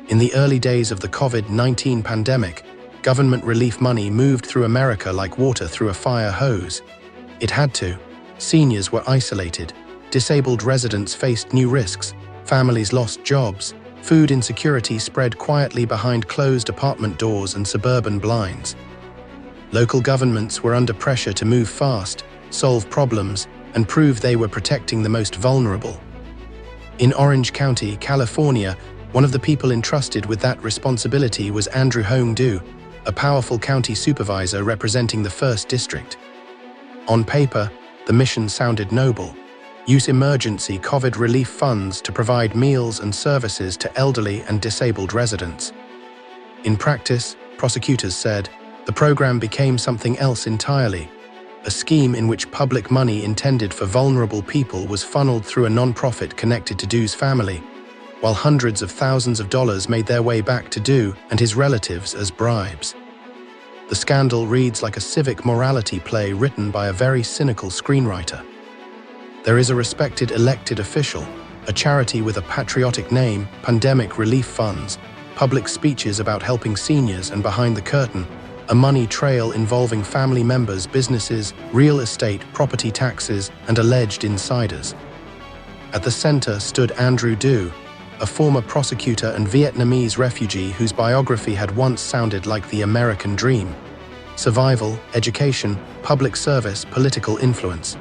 In the early days of the COVID-19 pandemic, government relief money moved through America like water through a fire hose. It had to. Seniors were isolated. Disabled residents faced new risks. Families lost jobs. Food insecurity spread quietly behind closed apartment doors and suburban blinds. Local governments were under pressure to move fast, solve problems, and prove they were protecting the most vulnerable. In Orange County, California, one of the people entrusted with that responsibility was Andrew Hoang, a powerful county supervisor representing the 1st District. On paper, the mission sounded noble. Use emergency COVID relief funds to provide meals and services to elderly and disabled residents. In practice, prosecutors said, the program became something else entirely, a scheme in which public money intended for vulnerable people was funneled through a non-profit connected to Do's family, while hundreds of thousands of dollars made their way back to Do and his relatives as bribes. The scandal reads like a civic morality play written by a very cynical screenwriter. There is a respected elected official, a charity with a patriotic name, Pandemic Relief Funds, public speeches about helping seniors, and behind the curtain, a money trail involving family members, businesses, real estate, property taxes, and alleged insiders. At the center stood Andrew Do, a former prosecutor and Vietnamese refugee whose biography had once sounded like the American dream. Survival, education, public service, political influence.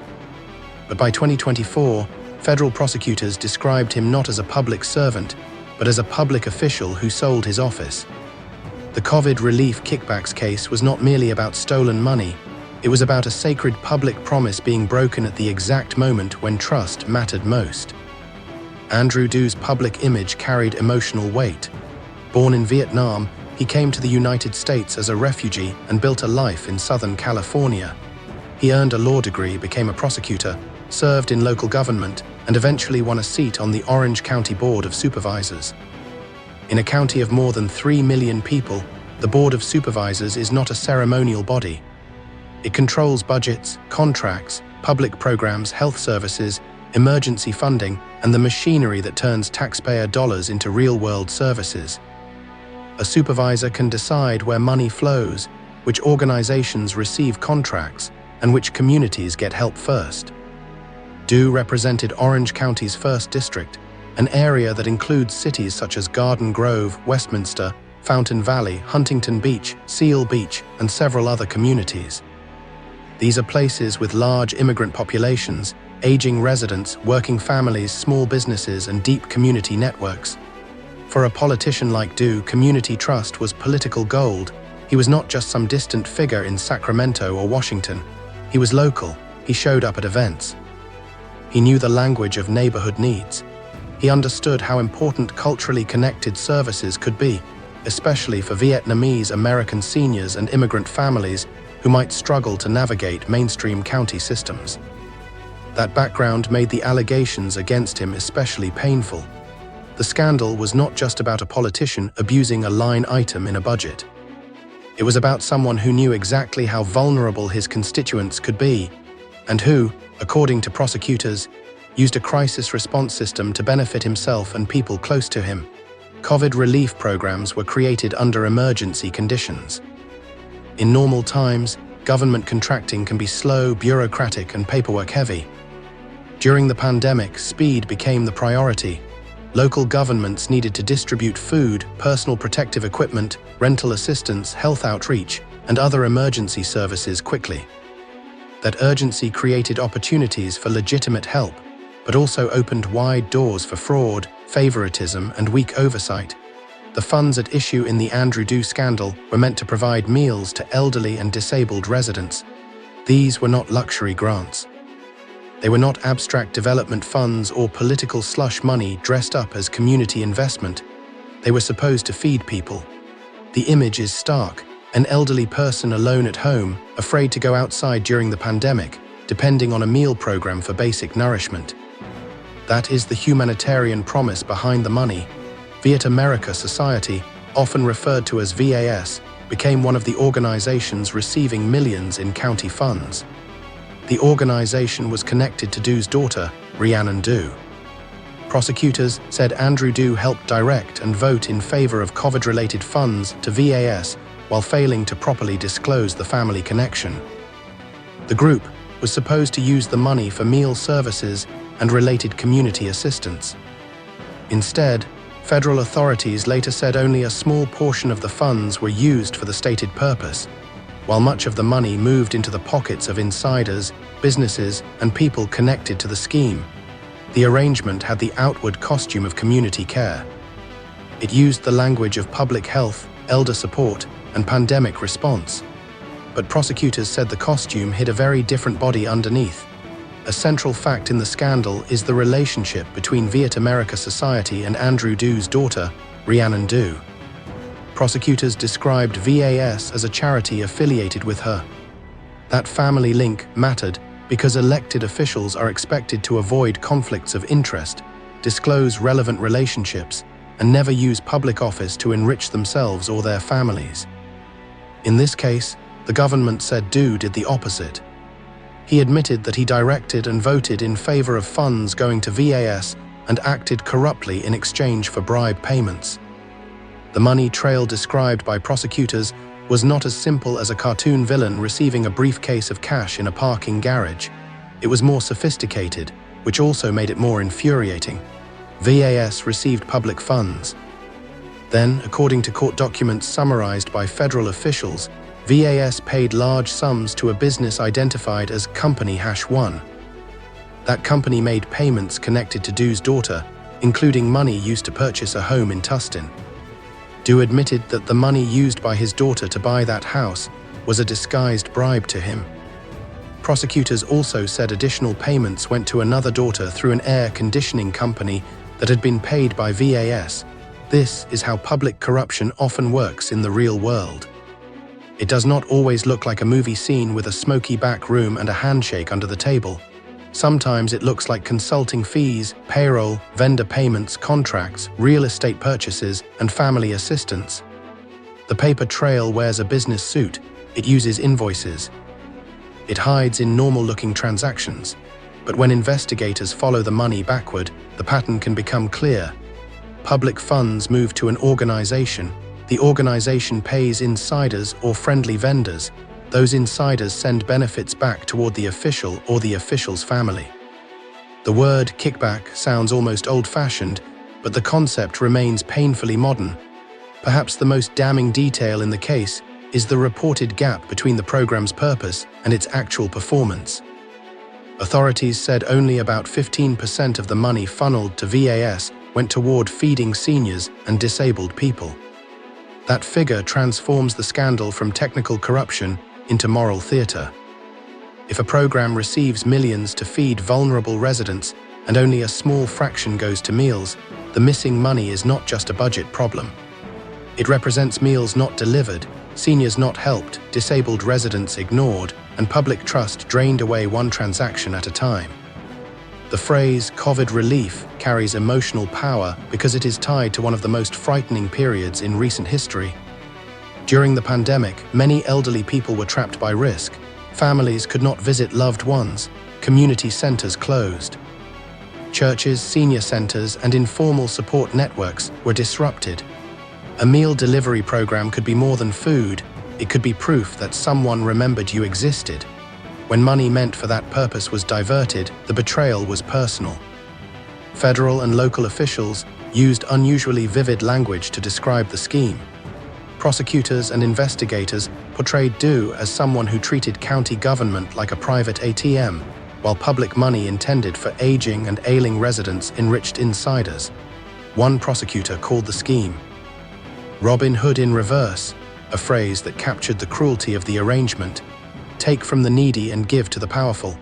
But by 2024, federal prosecutors described him not as a public servant, but as a public official who sold his office. The COVID relief kickbacks case was not merely about stolen money, it was about a sacred public promise being broken at the exact moment when trust mattered most. Andrew Do's public image carried emotional weight. Born in Vietnam, he came to the United States as a refugee and built a life in Southern California. He earned a law degree, became a prosecutor, served in local government, and eventually won a seat on the Orange County Board of Supervisors. In a county of more than 3 million people, the Board of Supervisors is not a ceremonial body. It controls budgets, contracts, public programs, health services, emergency funding, and the machinery that turns taxpayer dollars into real-world services. A supervisor can decide where money flows, which organizations receive contracts, and which communities get help first. Do represented Orange County's 1st District, an area that includes cities such as Garden Grove, Westminster, Fountain Valley, Huntington Beach, Seal Beach, and several other communities. These are places with large immigrant populations, aging residents, working families, small businesses, and deep community networks. For a politician like Do, community trust was political gold. He was not just some distant figure in Sacramento or Washington. He was local. He showed up at events. He knew the language of neighborhood needs. He understood how important culturally connected services could be, especially for Vietnamese American seniors and immigrant families who might struggle to navigate mainstream county systems. That background made the allegations against him especially painful. The scandal was not just about a politician abusing a line item in a budget. It was about someone who knew exactly how vulnerable his constituents could be, and who, according to prosecutors, used a crisis response system to benefit himself and people close to him. COVID relief programs were created under emergency conditions. In normal times, government contracting can be slow, bureaucratic, and paperwork-heavy. During the pandemic, speed became the priority. Local governments needed to distribute food, personal protective equipment, rental assistance, health outreach, and other emergency services quickly. That urgency created opportunities for legitimate help, but also opened wide doors for fraud, favoritism, and weak oversight. The funds at issue in the Andrew Do scandal were meant to provide meals to elderly and disabled residents. These were not luxury grants. They were not abstract development funds or political slush money dressed up as community investment. They were supposed to feed people. The image is stark: an elderly person alone at home, afraid to go outside during the pandemic, depending on a meal program for basic nourishment. That is the humanitarian promise behind the money. Viet America Society, often referred to as VAS, became one of the organizations receiving millions in county funds. The organization was connected to Do's daughter, Rhiannon Do. Prosecutors said Andrew Du helped direct and vote in favor of COVID-related funds to VAS while failing to properly disclose the family connection. The group was supposed to use the money for meal services and related community assistance. Instead, federal authorities later said only a small portion of the funds were used for the stated purpose, while much of the money moved into the pockets of insiders, businesses, and people connected to the scheme. The arrangement had the outward costume of community care. It used the language of public health, elder support, and pandemic response. But prosecutors said the costume hid a very different body underneath. A central fact in the scandal is the relationship between Viet America Society and Andrew Du's daughter, Rhiannon Du. Prosecutors described VAS as a charity affiliated with her. That family link mattered because elected officials are expected to avoid conflicts of interest, disclose relevant relationships, and never use public office to enrich themselves or their families. In this case, the government said Du did the opposite. He admitted that he directed and voted in favor of funds going to VAS and acted corruptly in exchange for bribe payments. The money trail described by prosecutors was not as simple as a cartoon villain receiving a briefcase of cash in a parking garage. It was more sophisticated, which also made it more infuriating. VAS received public funds. Then, according to court documents summarized by federal officials, VAS paid large sums to a business identified as Company #1. That company made payments connected to Du's daughter, including money used to purchase a home in Tustin. Du admitted that the money used by his daughter to buy that house was a disguised bribe to him. Prosecutors also said additional payments went to another daughter through an air conditioning company that had been paid by VAS. This is how public corruption often works in the real world. It does not always look like a movie scene with a smoky back room and a handshake under the table. Sometimes it looks like consulting fees, payroll, vendor payments, contracts, real estate purchases, and family assistance. The paper trail wears a business suit. It uses invoices. It hides in normal-looking transactions. But when investigators follow the money backward, the pattern can become clear. Public funds move to an organization. The organization pays insiders or friendly vendors. Those insiders send benefits back toward the official or the official's family. The word kickback sounds almost old-fashioned, but the concept remains painfully modern. Perhaps the most damning detail in the case is the reported gap between the program's purpose and its actual performance. Authorities said only about 15% of the money funneled to VAS went toward feeding seniors and disabled people. That figure transforms the scandal from technical corruption into moral theater. If a program receives millions to feed vulnerable residents and only a small fraction goes to meals, the missing money is not just a budget problem. It represents meals not delivered, seniors not helped, disabled residents ignored, and public trust drained away one transaction at a time. The phrase COVID relief carries emotional power because it is tied to one of the most frightening periods in recent history. During the pandemic, many elderly people were trapped by risk. Families could not visit loved ones. Community centers closed. Churches, senior centers, and informal support networks were disrupted. A meal delivery program could be more than food. It could be proof that someone remembered you existed. When money meant for that purpose was diverted, the betrayal was personal. Federal and local officials used unusually vivid language to describe the scheme. Prosecutors and investigators portrayed Du as someone who treated county government like a private ATM, while public money intended for aging and ailing residents enriched insiders. One prosecutor called the scheme Robin Hood in reverse, a phrase that captured the cruelty of the arrangement. Take from the needy and give to the powerful.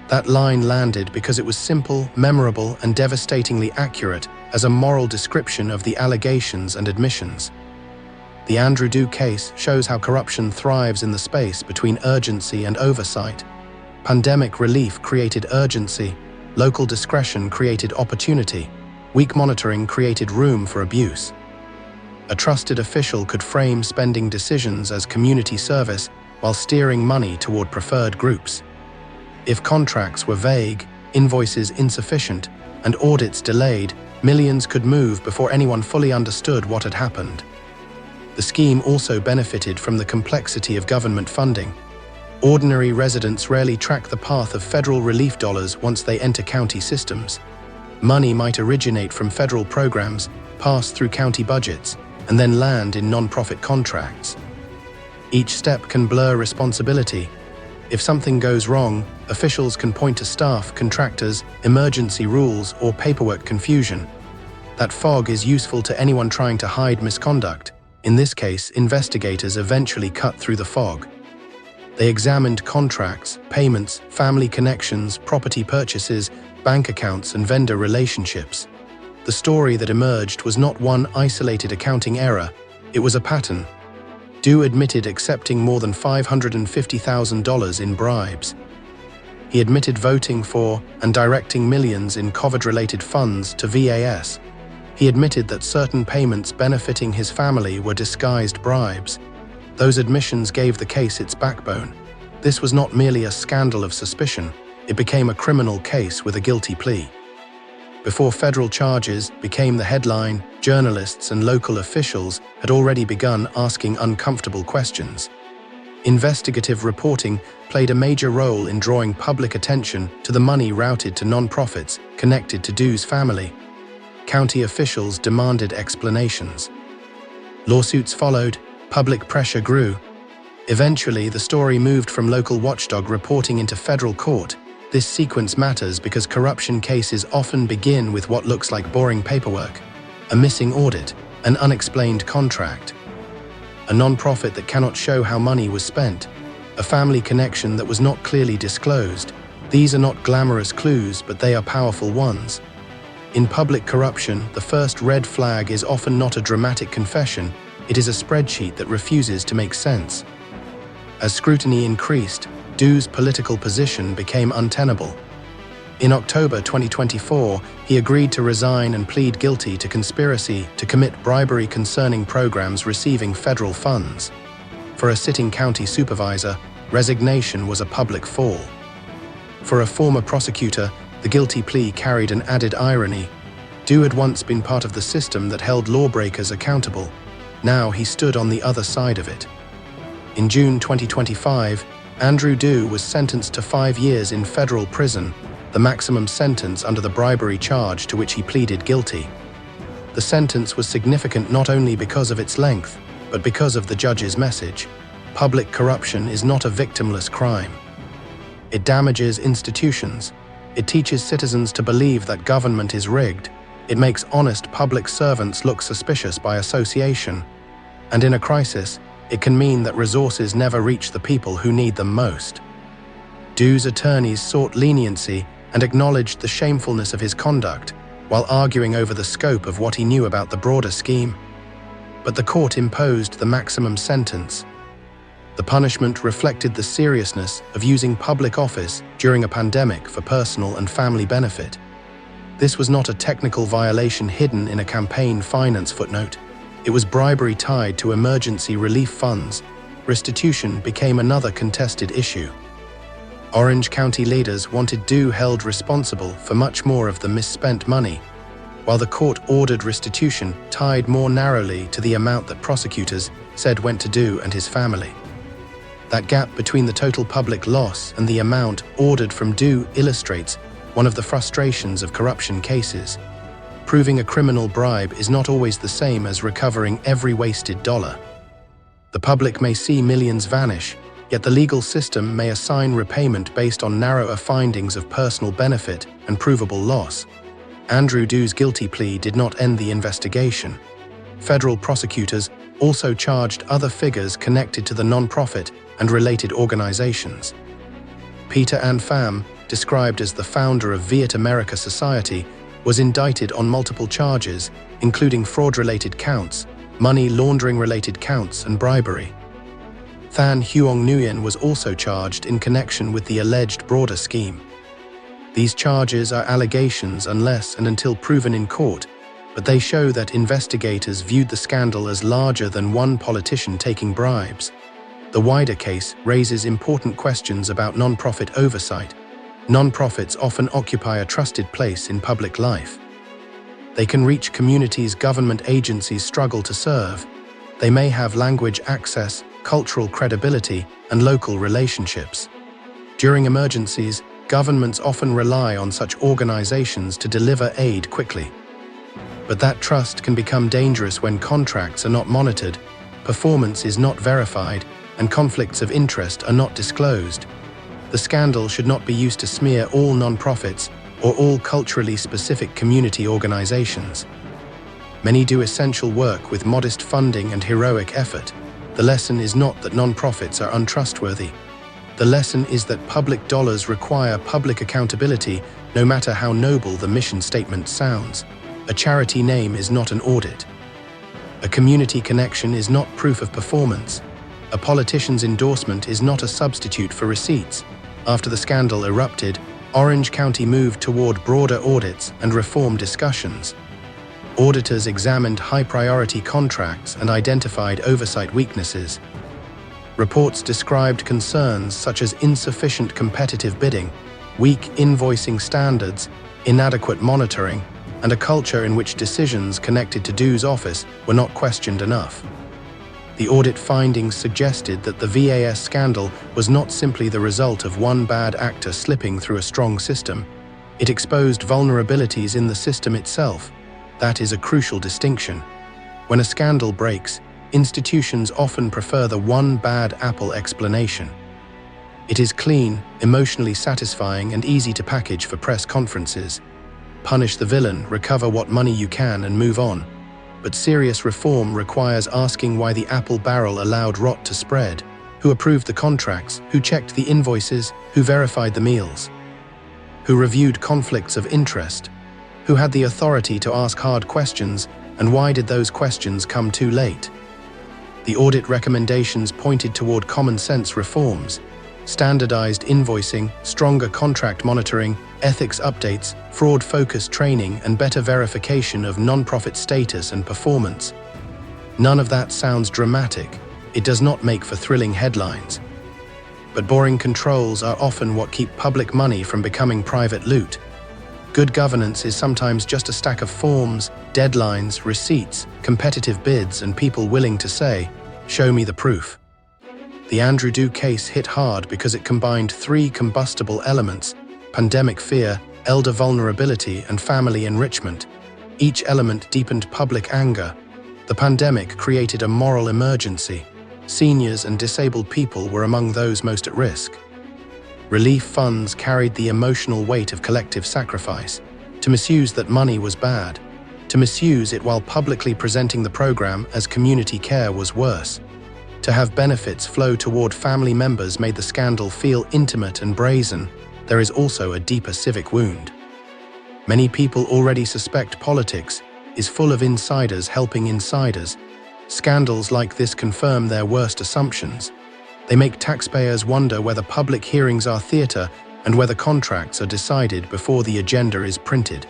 That line landed because it was simple, memorable, and devastatingly accurate as a moral description of the allegations and admissions. The Andrew Du case shows how corruption thrives in the space between urgency and oversight. Pandemic relief created urgency, local discretion created opportunity, weak monitoring created room for abuse. A trusted official could frame spending decisions as community service while steering money toward preferred groups. If contracts were vague, invoices insufficient, and audits delayed, millions could move before anyone fully understood what had happened. The scheme also benefited from the complexity of government funding. Ordinary residents rarely track the path of federal relief dollars once they enter county systems. Money might originate from federal programs, pass through county budgets, and then land in non-profit contracts. Each step can blur responsibility. If something goes wrong, officials can point to staff, contractors, emergency rules, or paperwork confusion. That fog is useful to anyone trying to hide misconduct. In this case, investigators eventually cut through the fog. They examined contracts, payments, family connections, property purchases, bank accounts, and vendor relationships. The story that emerged was not one isolated accounting error, it was a pattern. Du admitted accepting more than $550,000 in bribes. He admitted voting for and directing millions in COVID-related funds to VAS. He admitted that certain payments benefiting his family were disguised bribes. Those admissions gave the case its backbone. This was not merely a scandal of suspicion, it became a criminal case with a guilty plea. Before federal charges became the headline, journalists and local officials had already begun asking uncomfortable questions. Investigative reporting played a major role in drawing public attention to the money routed to non-profits connected to Du's family. County officials demanded explanations. Lawsuits followed, public pressure grew. Eventually, the story moved from local watchdog reporting into federal court. This sequence matters because corruption cases often begin with what looks like boring paperwork, a missing audit, an unexplained contract, a non-profit that cannot show how money was spent, a family connection that was not clearly disclosed. These are not glamorous clues, but they are powerful ones. In public corruption, the first red flag is often not a dramatic confession, it is a spreadsheet that refuses to make sense. As scrutiny increased, Du's political position became untenable. In October 2024, he agreed to resign and plead guilty to conspiracy to commit bribery concerning programs receiving federal funds. For a sitting county supervisor, resignation was a public fall. For a former prosecutor, the guilty plea carried an added irony. Du had once been part of the system that held lawbreakers accountable. Now he stood on the other side of it. In June 2025, Andrew Du was sentenced to 5 years in federal prison, the maximum sentence under the bribery charge to which he pleaded guilty. The sentence was significant not only because of its length, but because of the judge's message. Public corruption is not a victimless crime. It damages institutions. It teaches citizens to believe that government is rigged. It makes honest public servants look suspicious by association. And in a crisis, it can mean that resources never reach the people who need them most. Du's attorneys sought leniency and acknowledged the shamefulness of his conduct, while arguing over the scope of what he knew about the broader scheme. But the court imposed the maximum sentence. The punishment reflected the seriousness of using public office during a pandemic for personal and family benefit. This was not a technical violation hidden in a campaign finance footnote. It was bribery tied to emergency relief funds. Restitution became another contested issue. Orange County leaders wanted Du held responsible for much more of the misspent money, while the court ordered restitution tied more narrowly to the amount that prosecutors said went to Du and his family. That gap between the total public loss and the amount ordered from Du illustrates one of the frustrations of corruption cases. Proving a criminal bribe is not always the same as recovering every wasted dollar. The public may see millions vanish, yet the legal system may assign repayment based on narrower findings of personal benefit and provable loss. Andrew Du's guilty plea did not end the investigation. Federal prosecutors also charged other figures connected to the non-profit and related organizations. Peter and Pham, described as the founder of Viet America Society, was indicted on multiple charges, including fraud-related counts, money laundering-related counts, and bribery. Than Hoang Nguyen was also charged in connection with the alleged broader scheme. These charges are allegations unless and until proven in court, but they show that investigators viewed the scandal as larger than one politician taking bribes. The wider case raises important questions about non-profit oversight. Non-profits often occupy a trusted place in public life. They can reach communities government agencies struggle to serve. They may have language access, cultural credibility, and local relationships. During emergencies, governments often rely on such organizations to deliver aid quickly. But that trust can become dangerous when contracts are not monitored, performance is not verified, and conflicts of interest are not disclosed. The scandal should not be used to smear all non-profits or all culturally specific community organizations. Many do essential work with modest funding and heroic effort. The lesson is not that non-profits are untrustworthy. The lesson is that public dollars require public accountability, no matter how noble the mission statement sounds. A charity name is not an audit. A community connection is not proof of performance. A politician's endorsement is not a substitute for receipts. After the scandal erupted, Orange County moved toward broader audits and reform discussions. Auditors examined high-priority contracts and identified oversight weaknesses. Reports described concerns such as insufficient competitive bidding, weak invoicing standards, inadequate monitoring, and a culture in which decisions connected to dues office were not questioned enough. The audit findings suggested that the VAS scandal was not simply the result of one bad actor slipping through a strong system. It exposed vulnerabilities in the system itself. That is a crucial distinction. When a scandal breaks, institutions often prefer the one bad apple explanation. It is clean, emotionally satisfying, and easy to package for press conferences. Punish the villain, recover what money you can, and move on. But serious reform requires asking why the apple barrel allowed rot to spread, who approved the contracts, who checked the invoices, who verified the meals, who reviewed conflicts of interest, who had the authority to ask hard questions, and why did those questions come too late? The audit recommendations pointed toward common-sense reforms: standardized invoicing, stronger contract monitoring, ethics updates, fraud-focused training, and better verification of non-profit status and performance. None of that sounds dramatic. It does not make for thrilling headlines. But boring controls are often what keep public money from becoming private loot. Good governance is sometimes just a stack of forms, deadlines, receipts, competitive bids, and people willing to say, "Show me the proof." The Andrew Do case hit hard because it combined three combustible elements: pandemic fear, elder vulnerability, and family enrichment. Each element deepened public anger. The pandemic created a moral emergency. Seniors and disabled people were among those most at risk. Relief funds carried the emotional weight of collective sacrifice. To misuse that money was bad. To misuse it while publicly presenting the program as community care was worse. To have benefits flow toward family members made the scandal feel intimate and brazen. There is also a deeper civic wound. Many people already suspect politics is full of insiders helping insiders. Scandals like this confirm their worst assumptions. They make taxpayers wonder whether public hearings are theater and whether contracts are decided before the agenda is printed.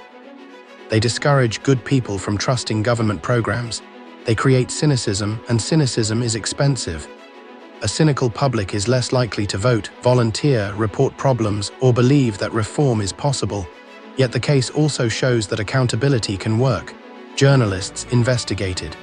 They discourage good people from trusting government programs. They create cynicism, and cynicism is expensive. A cynical public is less likely to vote, volunteer, report problems, or believe that reform is possible. Yet the case also shows that accountability can work. Journalists investigated.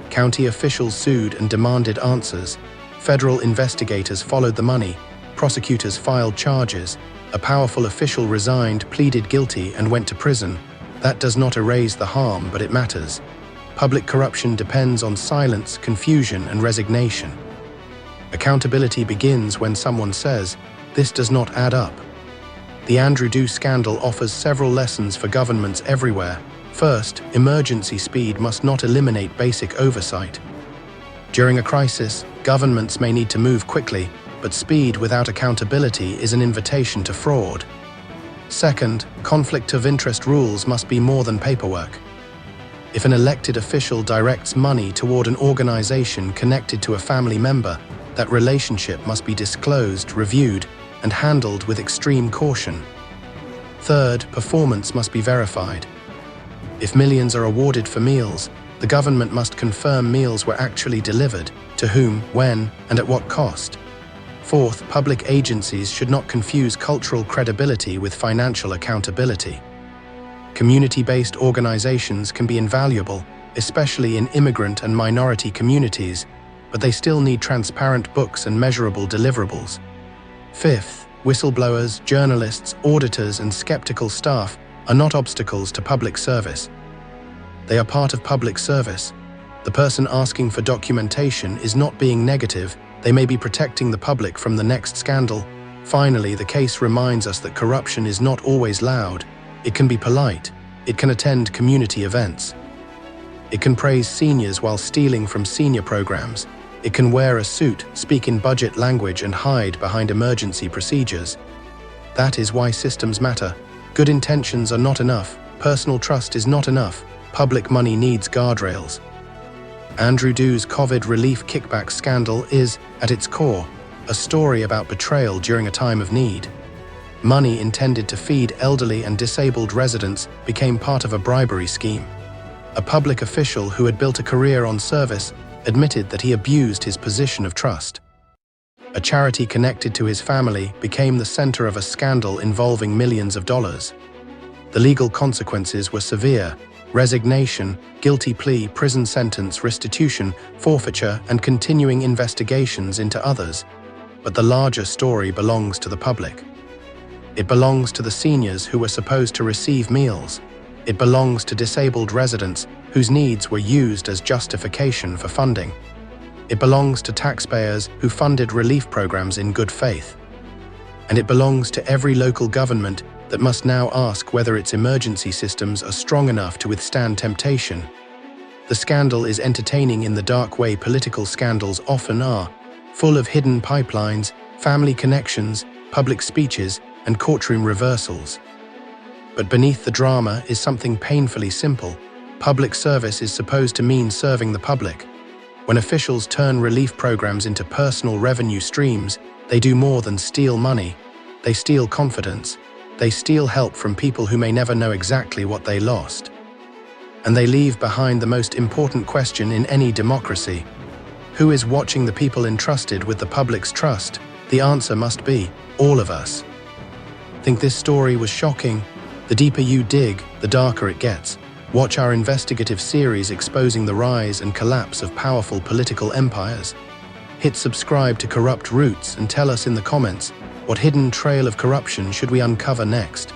County officials sued and demanded answers. Federal investigators followed the money. Prosecutors filed charges. A powerful official resigned, pleaded guilty, and went to prison. That does not erase the harm, but it matters. Public corruption depends on silence, confusion, and resignation. Accountability begins when someone says, "This does not add up." The Andrew Do scandal offers several lessons for governments everywhere. First, emergency speed must not eliminate basic oversight. During a crisis, governments may need to move quickly, but speed without accountability is an invitation to fraud. Second, conflict of interest rules must be more than paperwork. If an elected official directs money toward an organization connected to a family member, that relationship must be disclosed, reviewed, and handled with extreme caution. Third, performance must be verified. If millions are awarded for meals, the government must confirm meals were actually delivered, to whom, when, and at what cost. Fourth, public agencies should not confuse cultural credibility with financial accountability. Community-based organizations can be invaluable, especially in immigrant and minority communities, but they still need transparent books and measurable deliverables. Fifth, whistleblowers, journalists, auditors, and skeptical staff are not obstacles to public service. They are part of public service. The person asking for documentation is not being negative, they may be protecting the public from the next scandal. Finally, the case reminds us that corruption is not always loud. It can be polite. It can attend community events. It can praise seniors while stealing from senior programs. It can wear a suit, speak in budget language, and hide behind emergency procedures. That is why systems matter. Good intentions are not enough. Personal trust is not enough. Public money needs guardrails. Andrew Du's COVID relief kickback scandal is, at its core, a story about betrayal during a time of need. Money intended to feed elderly and disabled residents became part of a bribery scheme. A public official who had built a career on service admitted that he abused his position of trust. A charity connected to his family became the center of a scandal involving millions of dollars. The legal consequences were severe: resignation, guilty plea, prison sentence, restitution, forfeiture, and continuing investigations into others. But the larger story belongs to the public. It belongs to the seniors who were supposed to receive meals. It belongs to disabled residents whose needs were used as justification for funding. It belongs to taxpayers who funded relief programs in good faith. And it belongs to every local government that must now ask whether its emergency systems are strong enough to withstand temptation. The scandal is entertaining in the dark way political scandals often are, full of hidden pipelines, family connections, public speeches, and courtroom reversals. But beneath the drama is something painfully simple. Public service is supposed to mean serving the public. When officials turn relief programs into personal revenue streams, they do more than steal money. They steal confidence. They steal help from people who may never know exactly what they lost. And they leave behind the most important question in any democracy. Who is watching the people entrusted with the public's trust? The answer must be, all of us. Think this story was shocking? The deeper you dig, the darker it gets. Watch our investigative series exposing the rise and collapse of powerful political empires. Hit subscribe to Corrupt Roots and tell us in the comments, what hidden trail of corruption should we uncover next?